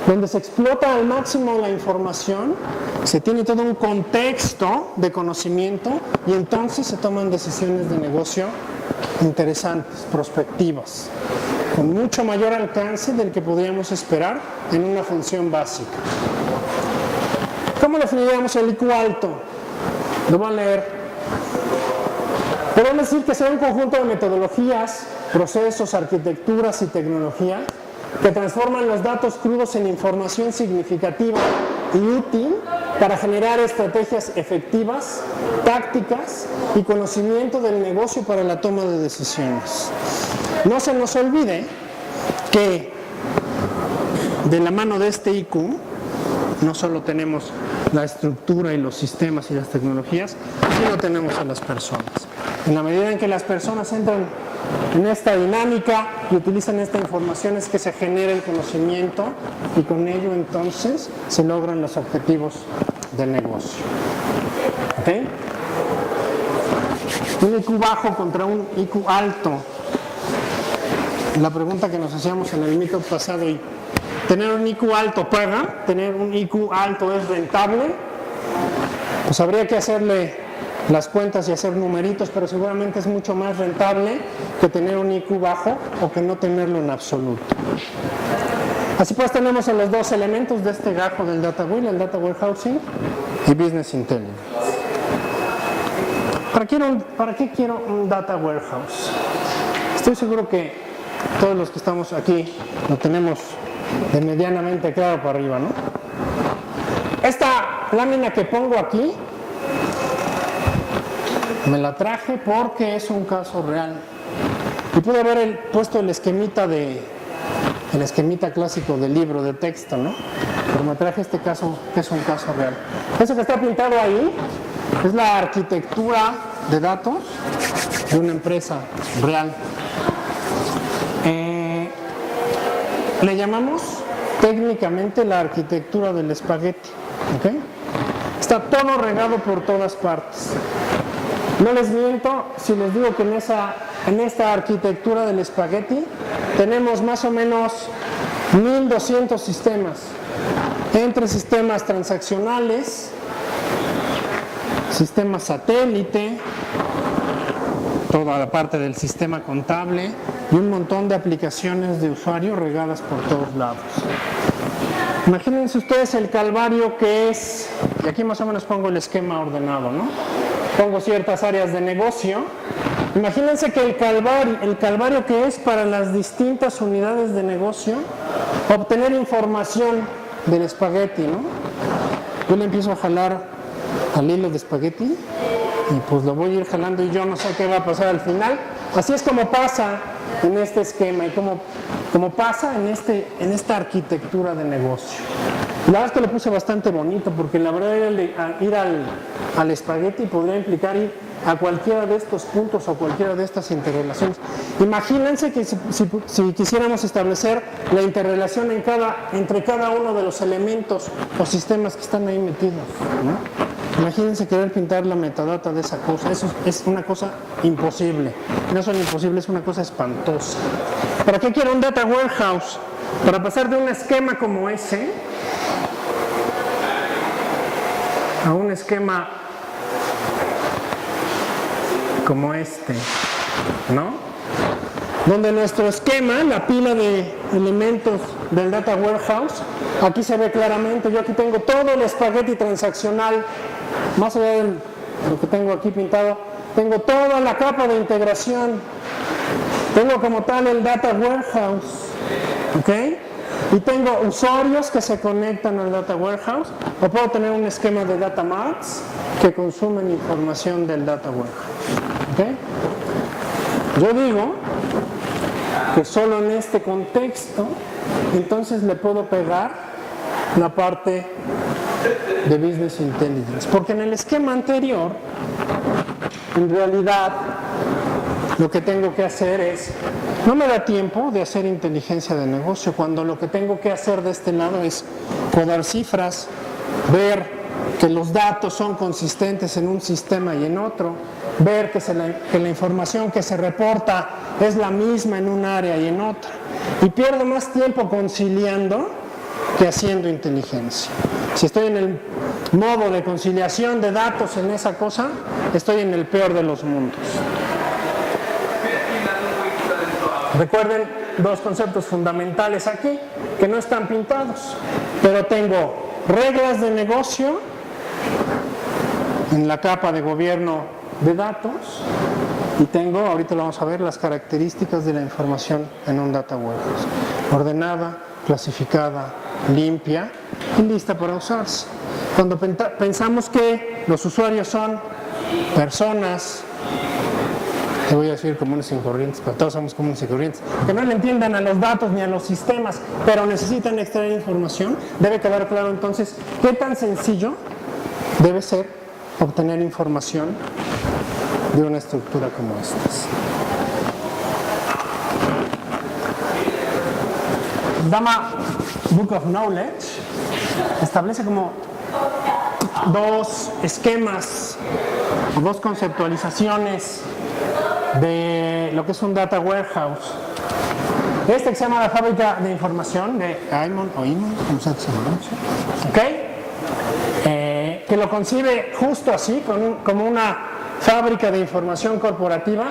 donde se explota al máximo la información, se tiene todo un contexto de conocimiento y entonces se toman decisiones de negocio interesantes, prospectivas, con mucho mayor alcance del que podríamos esperar en una función básica. ¿Cómo definiríamos el IQ alto? Lo voy a leer. Podemos decir que sea un conjunto de metodologías, procesos, arquitecturas y tecnología que transforman los datos crudos en información significativa y útil para generar estrategias efectivas, tácticas y conocimiento del negocio para la toma de decisiones. No se nos olvide que de la mano de este IQ no solo tenemos la estructura y los sistemas y las tecnologías, sino tenemos a las personas. En la medida en que las personas entran en esta dinámica y utilizan esta información es que se genera el conocimiento y con ello entonces se logran los objetivos del negocio. ¿Okay? Un IQ bajo contra un IQ alto. La pregunta que nos hacíamos en el meetup pasado, y ¿tener un IQ alto paga? ¿Tener un IQ alto es rentable? Pues habría que hacerle las cuentas y hacer numeritos, pero seguramente es mucho más rentable que tener un IQ bajo o que no tenerlo en absoluto. Así pues tenemos a los dos elementos de este gajo del Data Wheel, el Data Warehousing y Business Intelligence. ¿Para qué quiero un Data Warehouse? Estoy seguro que todos los que estamos aquí lo tenemos de medianamente claro para arriba, ¿no? Esta lámina que pongo aquí me la traje porque es un caso real y pude haber puesto el esquemita clásico del libro de texto, ¿no? Pero me traje este caso que es un caso real. Eso que está pintado ahí es la arquitectura de datos de una empresa real. Le llamamos técnicamente la arquitectura del espagueti, ¿ok? Está todo regado por todas partes. No les miento si les digo que en esta arquitectura del espagueti tenemos más o menos 1200 sistemas, entre sistemas transaccionales, sistemas satélite, toda la parte del sistema contable y un montón de aplicaciones de usuario regadas por todos lados. Imagínense ustedes el calvario que es, y aquí más o menos pongo el esquema ordenado, ¿no? Pongo ciertas áreas de negocio. Imagínense que el calvario que es para las distintas unidades de negocio obtener información del espagueti, ¿no? Yo le empiezo a jalar al hilo de espagueti y pues lo voy a ir jalando y yo no sé qué va a pasar al final. Así es como pasa en este esquema y como pasa en esta arquitectura de negocio. La verdad es que lo puse bastante bonito porque la verdad ir al espagueti podría implicar ir a cualquiera de estos puntos o cualquiera de estas interrelaciones. Imagínense que si quisiéramos establecer la interrelación entre cada uno de los elementos o sistemas que están ahí metidos, ¿no? Imagínense querer pintar la metadata de esa cosa. Eso es una cosa imposible. No solo imposible, es una cosa espantosa. ¿Para qué quiero un Data Warehouse? Para pasar de un esquema como ese a un esquema como este, ¿no? Donde nuestro esquema, la pila de elementos del Data Warehouse, aquí se ve claramente. Yo aquí tengo todo el espagueti transaccional, más allá de lo que tengo aquí pintado, tengo toda la capa de integración, tengo como tal el Data Warehouse, ¿ok? Y tengo usuarios que se conectan al Data Warehouse, o puedo tener un esquema de Data Marts que consumen información del Data Warehouse, ¿ok? Yo digo que solo en este contexto, entonces le puedo pegar la parte de Business Intelligence, porque en el esquema anterior, en realidad, lo que tengo que hacer es, no me da tiempo de hacer inteligencia de negocio, cuando lo que tengo que hacer de este lado es codar cifras, ver que los datos son consistentes en un sistema y en otro, ver que la información que se reporta es la misma en un área y en otra. Y pierdo más tiempo conciliando que haciendo inteligencia. Si estoy en el modo de conciliación de datos en esa cosa, estoy en el peor de los mundos. Recuerden dos conceptos fundamentales aquí, que no están pintados, pero tengo reglas de negocio en la capa de gobierno de datos y tengo, ahorita lo vamos a ver, las características de la información en un data warehouse: ordenada, clasificada, limpia y lista para usarse. Cuando pensamos que los usuarios son personas, te voy a decir comunes y corrientes, pero todos somos comunes y corrientes, que no le entiendan a los datos ni a los sistemas, pero necesitan extraer información, debe quedar claro entonces qué tan sencillo debe ser obtener información de una estructura como estas. Dama Book of Knowledge establece como dos esquemas o dos conceptualizaciones de lo que es un data warehouse. Este que se llama la fábrica de información de Aymon o Imon, como se llama, ¿okay? Que lo concibe justo así, como una fábrica de información corporativa.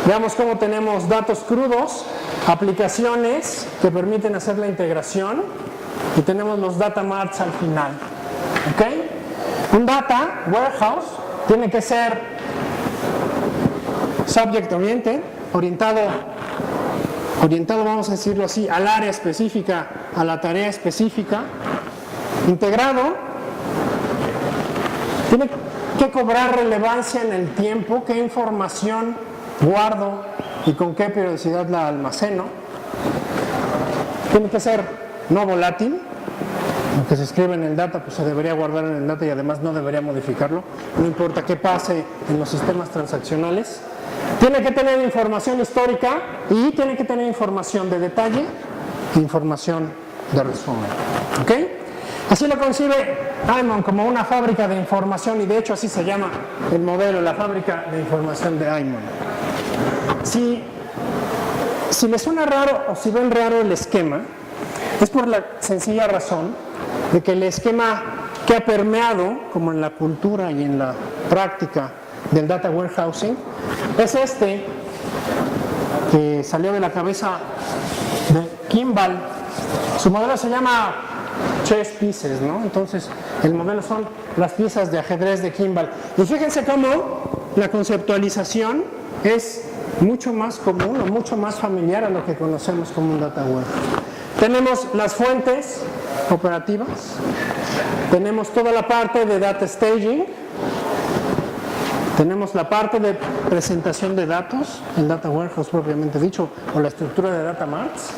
Veamos cómo tenemos datos crudos, aplicaciones que permiten hacer la integración y tenemos los data marts al final. ¿Okay? Un data warehouse tiene que ser subject oriented, orientado, vamos a decirlo así, al área específica, a la tarea específica, integrado, tiene que cobrar relevancia en el tiempo, qué información guardo y con qué periodicidad la almaceno, tiene que ser no volátil. Lo que se escribe en el data pues se debería guardar en el data y además no debería modificarlo, no importa qué pase en los sistemas transaccionales. Tiene que tener información histórica y tiene que tener información de detalle e información de resumen. ¿Okay? Así lo concibe Aymon, como una fábrica de información, y de hecho así se llama el modelo, la fábrica de información de Aymon. Si les suena raro o si ven raro el esquema, es por la sencilla razón de que el esquema que ha permeado, como en la cultura y en la práctica del data warehousing, es este que salió de la cabeza de Kimball. Su modelo se llama chess pieces, ¿no? Entonces el modelo son las piezas de ajedrez de Kimball, y fíjense cómo la conceptualización es mucho más común o mucho más familiar a lo que conocemos como un data warehouse. Tenemos las fuentes operativas, tenemos toda la parte de data staging, tenemos la parte de presentación de datos, el data warehouse propiamente dicho, o la estructura de data marts,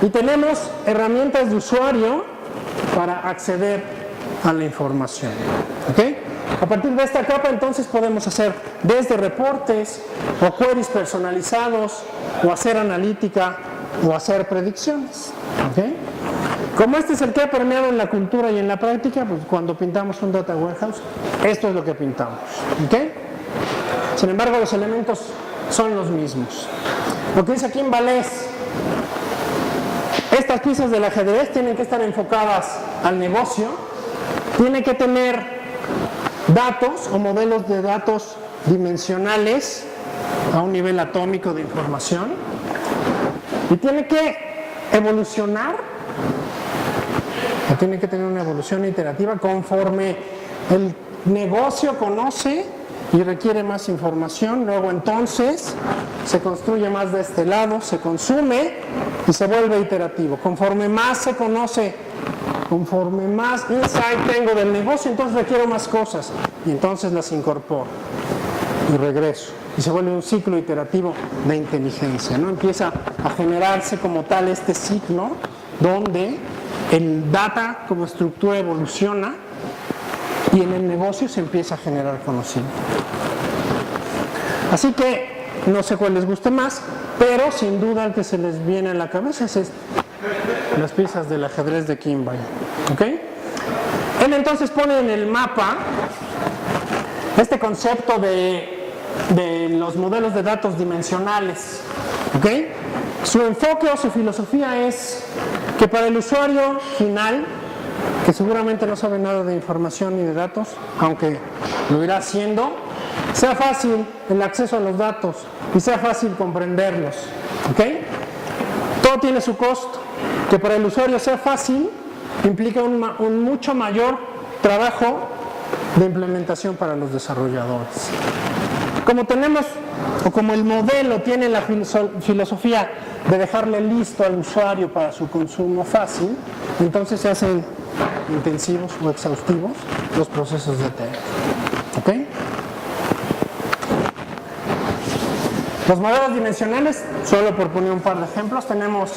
y tenemos herramientas de usuario para acceder a la información. ¿Okay? A partir de esta capa entonces podemos hacer desde reportes o queries personalizados, o hacer analítica o hacer predicciones. ¿Okay? Como este es el que ha permeado en la cultura y en la práctica, pues cuando pintamos un data warehouse, esto es lo que pintamos. ¿Okay? Sin embargo, los elementos son los mismos. Lo que dice aquí en Valés, estas piezas del ajedrez tienen que estar enfocadas al negocio, tiene que tener datos o modelos de datos dimensionales a un nivel atómico de información, y tiene que evolucionar, o tiene que tener una evolución iterativa conforme el negocio conoce y requiere más información. Luego entonces se construye más de este lado, se consume y se vuelve iterativo. Conforme más se conoce, conforme más insight tengo del negocio, entonces requiero más cosas y entonces las incorporo y regreso. Y se vuelve un ciclo iterativo de inteligencia, ¿no? Empieza a generarse como tal este ciclo donde el data como estructura evoluciona y en el negocio se empieza a generar conocimiento. Así que no sé cuál les guste más, pero sin duda el que se les viene a la cabeza es este, las piezas del ajedrez de Kimball. ¿Okay? Él entonces pone en el mapa este concepto de los modelos de datos dimensionales. ¿Okay? Su enfoque o su filosofía es que para el usuario final, que seguramente no sabe nada de información ni de datos, aunque lo irá haciendo, sea fácil el acceso a los datos y sea fácil comprenderlos. ¿Ok? Todo tiene su costo. Que para el usuario sea fácil implica un mucho mayor trabajo de implementación para los desarrolladores. Como tenemos, o como el modelo tiene la filosofía de dejarle listo al usuario para su consumo fácil, entonces se hacen intensivos o exhaustivos los procesos de TF. ¿Ok? Los modelos dimensionales, solo por poner un par de ejemplos, tenemos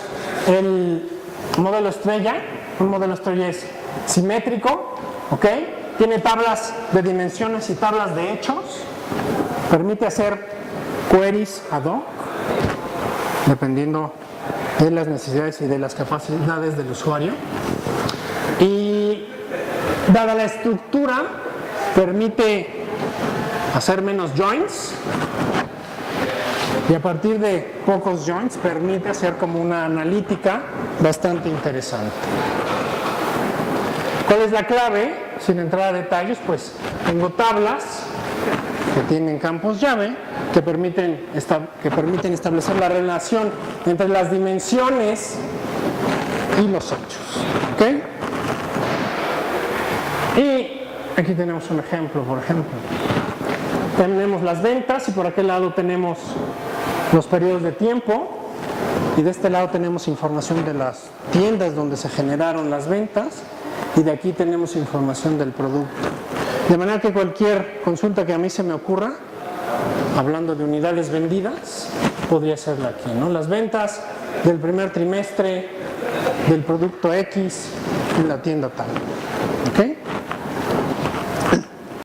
el modelo estrella. Un modelo estrella es simétrico, ¿ok? Tiene tablas de dimensiones y tablas de hechos, permite hacer queries ad hoc, dependiendo de las necesidades y de las capacidades del usuario. Y dada la estructura, permite hacer menos joins, y a partir de pocos joins permite hacer como una analítica bastante interesante. ¿Cuál es la clave? Sin entrar a detalles, pues tengo tablas que tienen campos llave que permiten establecer la relación entre las dimensiones y los hechos. ¿Ok? Y aquí tenemos un ejemplo, por ejemplo. Tenemos las ventas y por aquel lado tenemos los periodos de tiempo y de este lado tenemos información de las tiendas donde se generaron las ventas y de aquí tenemos información del producto. De manera que cualquier consulta que a mí se me ocurra, hablando de unidades vendidas, podría serla aquí, ¿no? Las ventas del primer trimestre del producto X en la tienda tal.